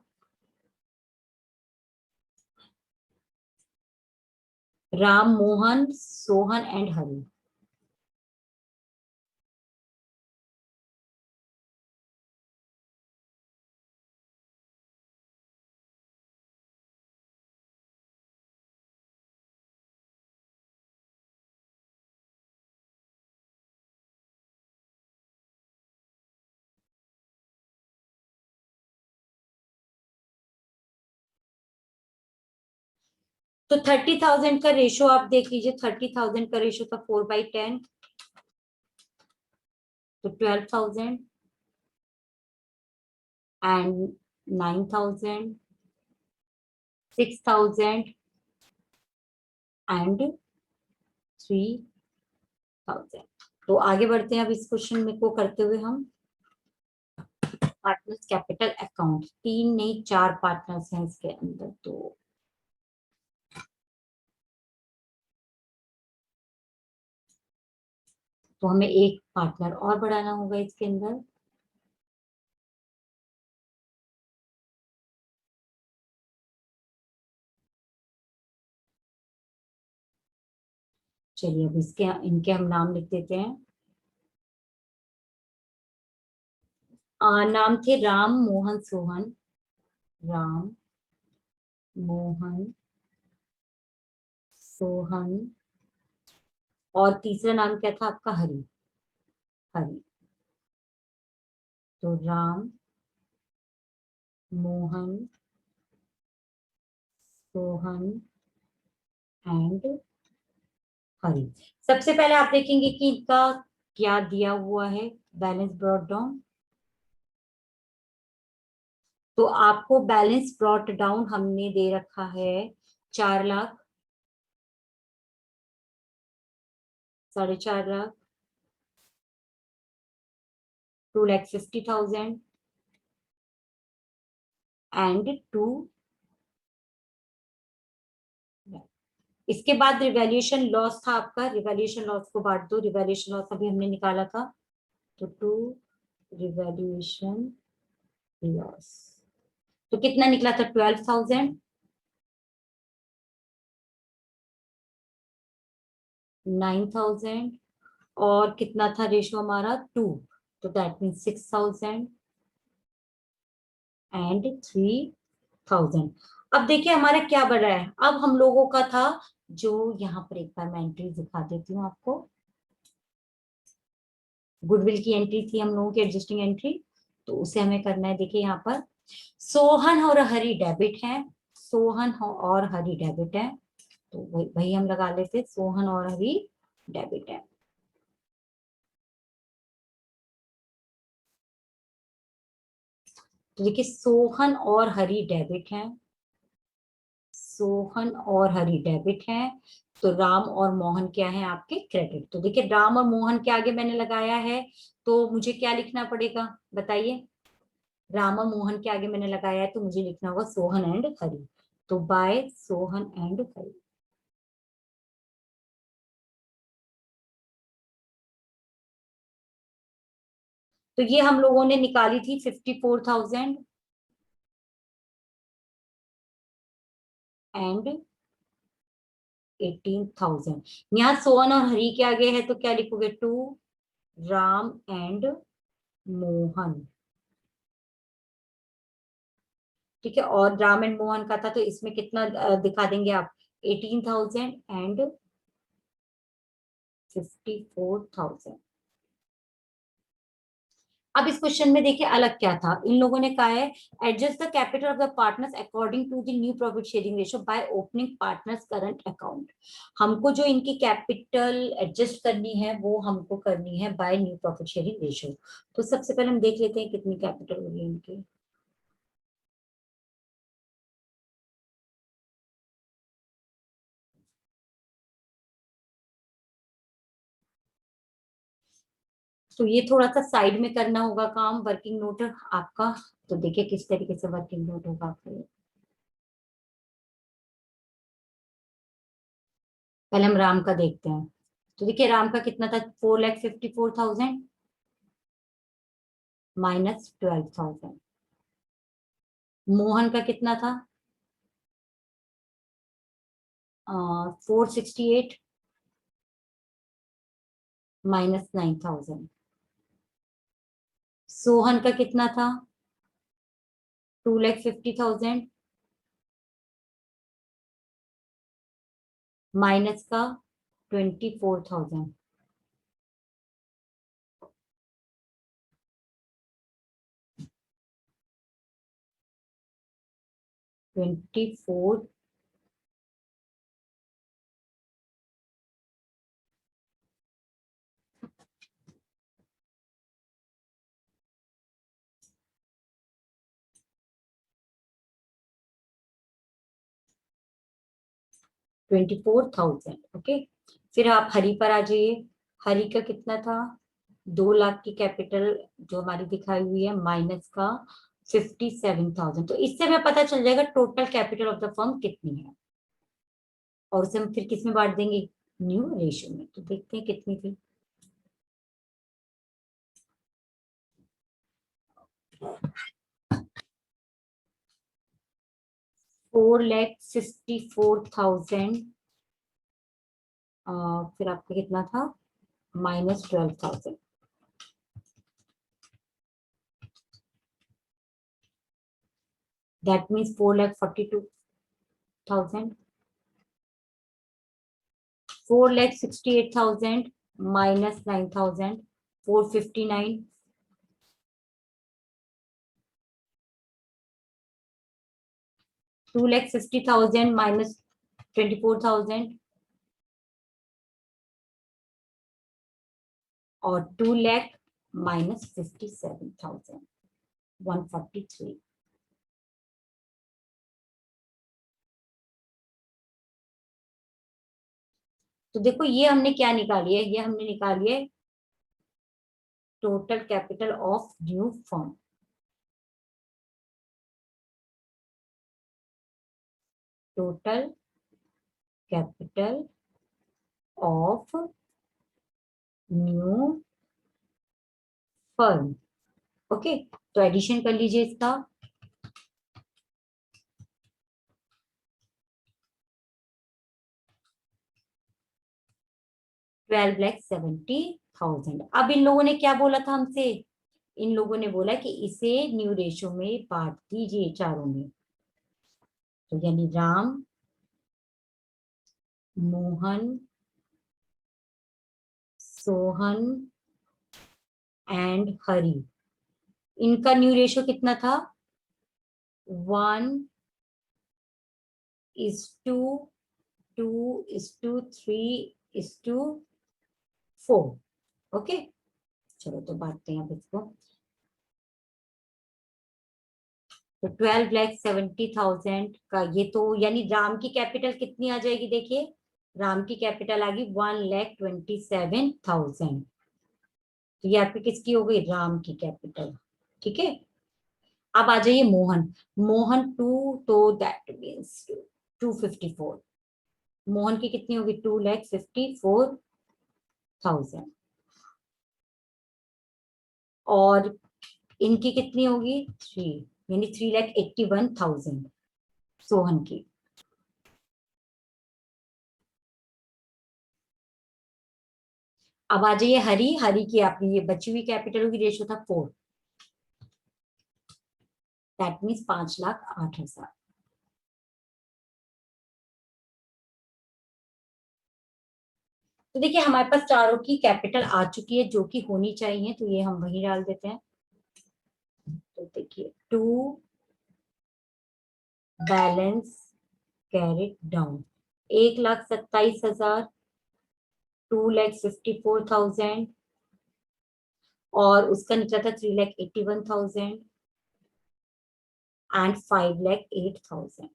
राम, मोहन, सोहन एंड हरि। तो 30,000 का रेशो आप देख लीजिए, 30,000 का रेशो था 4/10, तो 12,000 एंड 9,000, 6,000 एंड 3,000। तो आगे बढ़ते हैं अब इस क्वेश्चन में को करते हुए हम। पार्टनर्स कैपिटल अकाउंट, 3 नहीं 4 पार्टनर्स हैं इसके अंदर, तो तो हमें एक पार्टनर और बढ़ाना होगा इसके अंदर। चलिए अब इसके इनके हम नाम लिख देते हैं। नाम थे राम मोहन सोहन। राम मोहन सोहन। और तीसरा नाम क्या था आपका? हरि। हरि। तो राम मोहन सोहन एंड हरि। सबसे पहले आप देखेंगे कि इनका क्या दिया हुआ है, बैलेंस ब्रॉट डाउन। तो आपको बैलेंस ब्रॉट डाउन हमने दे रखा है 4 लाख, 4.5 लाख, 2,50,000 एंड 2। इसके बाद रिवैल्यूएशन लॉस था आपका, रिवैल्यूएशन लॉस को बांट दो, रिवैल्यूएशन लॉस अभी हमने निकाला था। तो 2 रिवैल्यूएशन लॉस तो कितना निकला था? 12,000, 9,000, और कितना था रेशो हमारा? 2। तो दैट मीन 6,000 एंड 3,000। अब देखिए हमारा क्या बढ़ा है। अब हम लोगों का था जो, यहाँ पर एक बार मैं एंट्री दिखा देती हूँ आपको। गुडविल की एंट्री थी हम लोगों की, एडजस्टिंग एंट्री। तो उसे हमें करना है। देखिए यहाँ पर सोहन और हरि डेबिट है, सोहन और हरि डेबिट है। तो वही हम लगा लेते, सोहन और हरि डेबिट है। तो देखिए सोहन और हरि डेबिट है, सोहन और हरि डेबिट है। तो राम और मोहन क्या है आपके? क्रेडिट। तो देखिए राम और मोहन के आगे मैंने लगाया है, तो मुझे क्या लिखना पड़ेगा बताइए? राम और मोहन के आगे मैंने लगाया है तो मुझे लिखना होगा सोहन एंड हरि। तो बाय सोहन एंड हरि। तो ये हम लोगों ने निकाली थी 54,000 एंड 18,000। यहाँ सोहन और हरि के आगे है तो क्या लिखोगे? 2 राम एंड मोहन। ठीक है, और राम एंड मोहन का था तो इसमें कितना दिखा देंगे आप? 18,000 एंड 54,000। अब इस क्वेश्चन में देखिए अलग क्या था, इन लोगों ने कहा है adjust the capital of the partners according to the new profit sharing ratio by opening partners current account. हमको जो इनकी कैपिटल एडजस्ट करनी है वो हमको करनी है by new profit sharing ratio. तो सबसे पहले हम देख लेते हैं कितनी कैपिटल होगी इनकी। तो ये थोड़ा सा साइड में करना होगा काम, वर्किंग नोट आपका। तो देखिए किस तरीके से वर्किंग नोट होगा आपका ये। पहले हम राम का देखते हैं। तो देखिए राम का कितना था? 4,54,000 माइनस 12,000। मोहन का कितना था? 468 माइनस 9,000। सोहन का कितना था? 2,50,000 माइनस का 24,000। 24। 24,000। ओके, फिर आप हरि पर आ जाइए। हरि का कितना था? 2 लाख की कैपिटल जो हमारी दिखाई हुई है, माइनस का 57,000। तो इससे हमें पता चल जाएगा total capital of the firm कितनी है, और उसे हम फिर किस में बांट देंगे? न्यू रेशियो में। तो देखते हैं कितनी थी। 4,64,000 फिर आपका कितना था -12,000। That means 4,42,000। 4,68,000 -9,000, 459। 2,50,000 -24,000 और 2 लाख -57,000, 143। तो देखो ये हमने क्या निकाली है, ये हमने निकाली है total capital of new firm. Total capital of new firm. Okay, तो एडिशन कर लीजिए इसका। 12,70,000। अब इन लोगों ने क्या बोला था हमसे, इन लोगों ने बोला कि इसे न्यू रेशो में बांट दीजिए चारों में। तो यानी राम, मोहन, सोहन एंड हरि, इनका न्यू रेशो कितना था 1:2:3:4। ओके, चलो तो बांटते हैं अब इसको। तो 12,70,000 का ये तो यानी राम की कैपिटल कितनी आ जाएगी, देखिए राम की कैपिटल आ गई 1,27,000। तो ये आपकी किसकी हो गई, राम की कैपिटल। ठीक है, अब आ जाइए मोहन। मोहन 2, तो दैट मीन्स 254। मोहन की कितनी होगी 2,54,000 और इनकी कितनी होगी 3, यानी 3,81,000 सोहन की। अब आ जाइए हरी। हरी की आपकी ये बची हुई कैपिटल होगी, रेशो था 4, दैट मीन्स 5,08,000। तो देखिए हमारे पास चारों की कैपिटल आ चुकी है जो कि होनी चाहिए, तो ये हम वही डाल देते हैं। तो देखिए 2 बैलेंस कैरिड डाउन 1,27,000, 2,54,000 और उसका निकला था 3,81,000 एंड 5,08,000।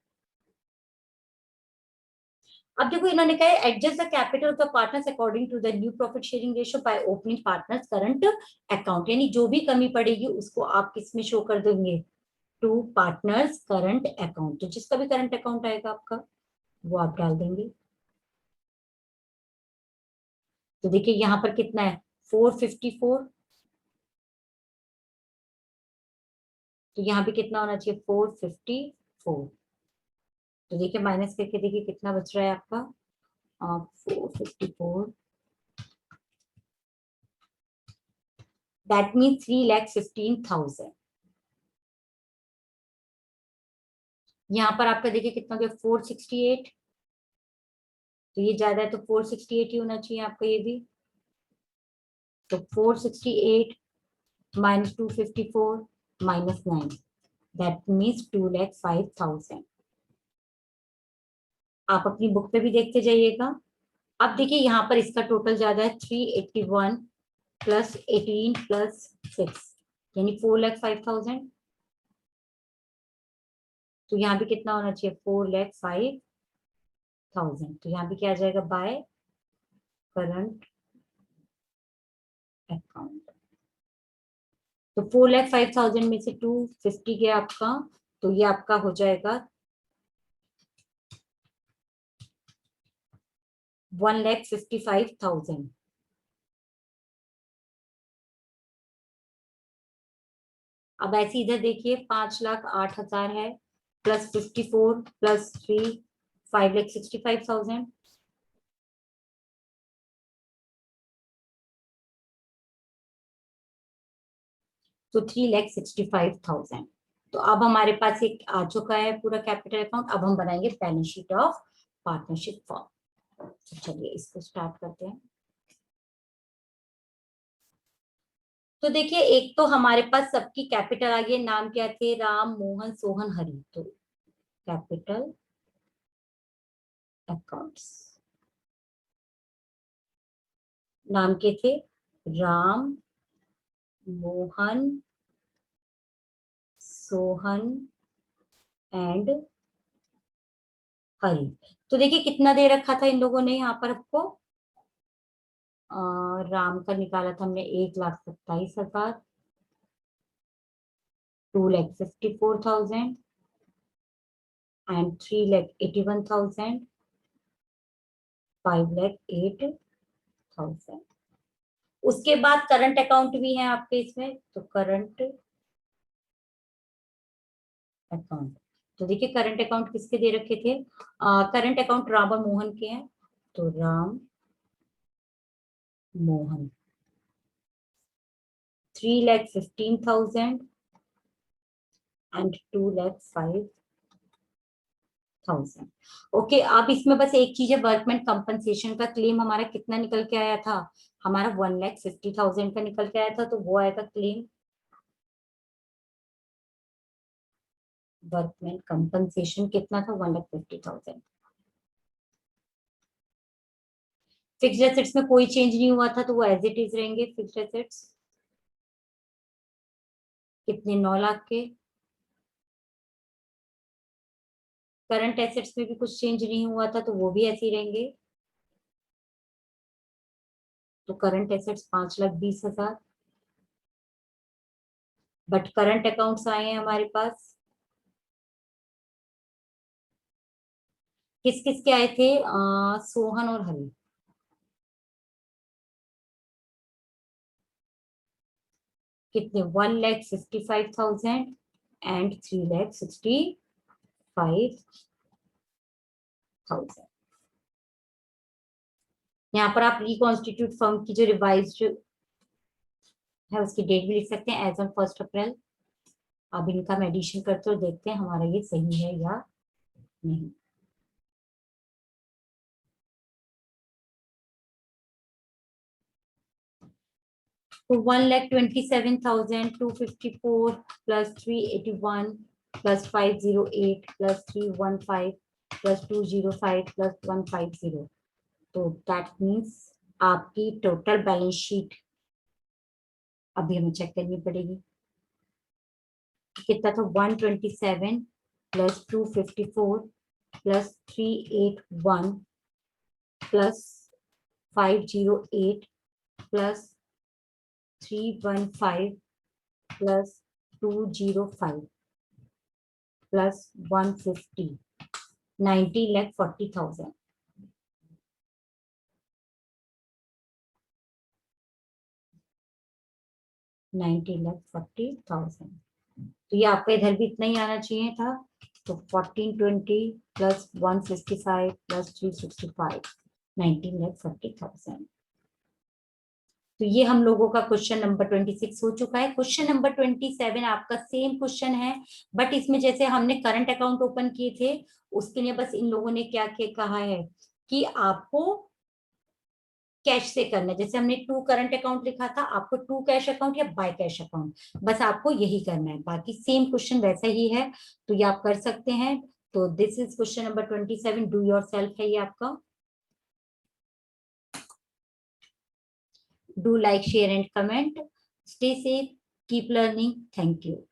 अब देखो इन्होंने कहा है adjust the capital of the partners according to the new profit sharing ratio by opening partners current account, यानी जो भी कमी पड़ेगी उसको आप किस में शो कर देंगे, टू पार्टनर्स करंट अकाउंट। तो जिसका भी करंट अकाउंट आएगा आपका वो आप डाल देंगे। तो देखिए यहाँ पर कितना है 454, तो यहाँ भी कितना होना चाहिए 454। तो देखिए माइनस करके देखिए कितना बच रहा है आपका 454, दैट मीन 3,15,000। यहाँ पर आपका देखिए कितना हो गया 468, तो ये ज्यादा है तो 468 ही होना चाहिए आपका ये भी। तो 468 माइनस 254 माइनस 9, दैट मीन्स 2,05,000। आप अपनी बुक पे भी देखते जाइएगा। अब देखिए यहाँ पर इसका टोटल ज्यादा है 381 प्लस 18 प्लस 6 यानी 4,05,000। तो यहाँ भी कितना होना चाहिए 4,05,000। तो यहाँ भी क्या आ जाएगा बाय करंट अकाउंट। तो 4,05,000 में से 250 गया आपका, तो ये आपका हो जाएगा 1,55,000। अब ऐसे इधर देखिए 5,08,000 है, प्लस 54 प्लस 3 5,65,000। तो 3,65,000। तो अब हमारे पास एक आ चुका है पूरा कैपिटल अकाउंट। अब हम बनाएंगे balance sheet of partnership form. तो चलिए इसको स्टार्ट करते हैं। तो देखिए एक तो हमारे पास सबकी कैपिटल आ गई। नाम क्या थे? राम, मोहन, सोहन, हरि। तो कैपिटल अकाउंट्स नाम के थे राम, मोहन, सोहन एंड हरि। तो देखिए कितना दे रखा था इन लोगों ने यहाँ पर आपको। राम का निकाला था हमने 1,27,000, 2,54,000 एंड 3,81,000, 5,08,000। उसके बाद करंट अकाउंट भी है आपके इसमें। तो करंट अकाउंट, तो देखिए करंट अकाउंट किसके दे रखे थे? करंट अकाउंट राम और मोहन के हैं। तो राम, मोहन 3,15,000 एंड 2,05,000। ओके, अब इसमें बस एक चीज है, वर्कमैन कंपनसेशन का क्लेम हमारा कितना निकल के आया था? हमारा 1,50,000 का निकल के आया था। तो वो आएगा क्लेम। वर्कमैन कंपनसेशन कितना था? 1,50,000। फिक्स्ड एसेट्स में कोई चेंज नहीं हुआ था, तो वो एज इट इज रहेंगे फिक्स्ड एसेट्स। कितने? 9 लाख के। करंट एसेट्स में भी कुछ चेंज नहीं हुआ था, तो वो भी ऐसे ही रहेंगे। तो current assets 5,20,000। But current accounts आए हैं हमारे पास। किस किस के आए थे? सोहन और हरि। कितने? 1,55,000 एंड 3,65,000। यहाँ पर आप रिकॉन्स्टिट्यूट फर्म की जो रिवाइज्ड है उसकी डेट भी लिख सकते हैं, एज ऑन 1 अप्रैल। अब इनका हम एडिशन करते हैं और देखते हैं हमारा ये सही है या नहीं। तो 1,27,254 plus 381 plus 508 plus 315 plus 205 plus 150। तो दैट मीन्स आपकी टोटल बैलेंस शीट अभी हमें चेक करनी पड़ेगी। कितना था? 127 plus 254 plus 381 plus 508 plus 315 plus 205 plus 150, 90,40,000। 90,40,000। तो ये आपका इधर भी इतना ही आना चाहिए था। तो 1420 प्लस 155 प्लस 365, 19,40,000। तो ये हम लोगों का क्वेश्चन नंबर 26 हो चुका है। क्वेश्चन नंबर 27 आपका सेम क्वेश्चन है, बट इसमें जैसे हमने करंट अकाउंट ओपन किए थे उसके लिए बस इन लोगों ने क्या क्या कहा है कि आपको कैश से करना है। जैसे हमने 2 करंट अकाउंट लिखा था, आपको 2 कैश अकाउंट या बाय कैश अकाउंट, बस आपको यही करना है। बाकी सेम क्वेश्चन वैसा ही है, तो ये आप कर सकते हैं। तो this is question number 27, do your self है ये आपका। Do like, share and comment. Stay safe. Keep learning. Thank you.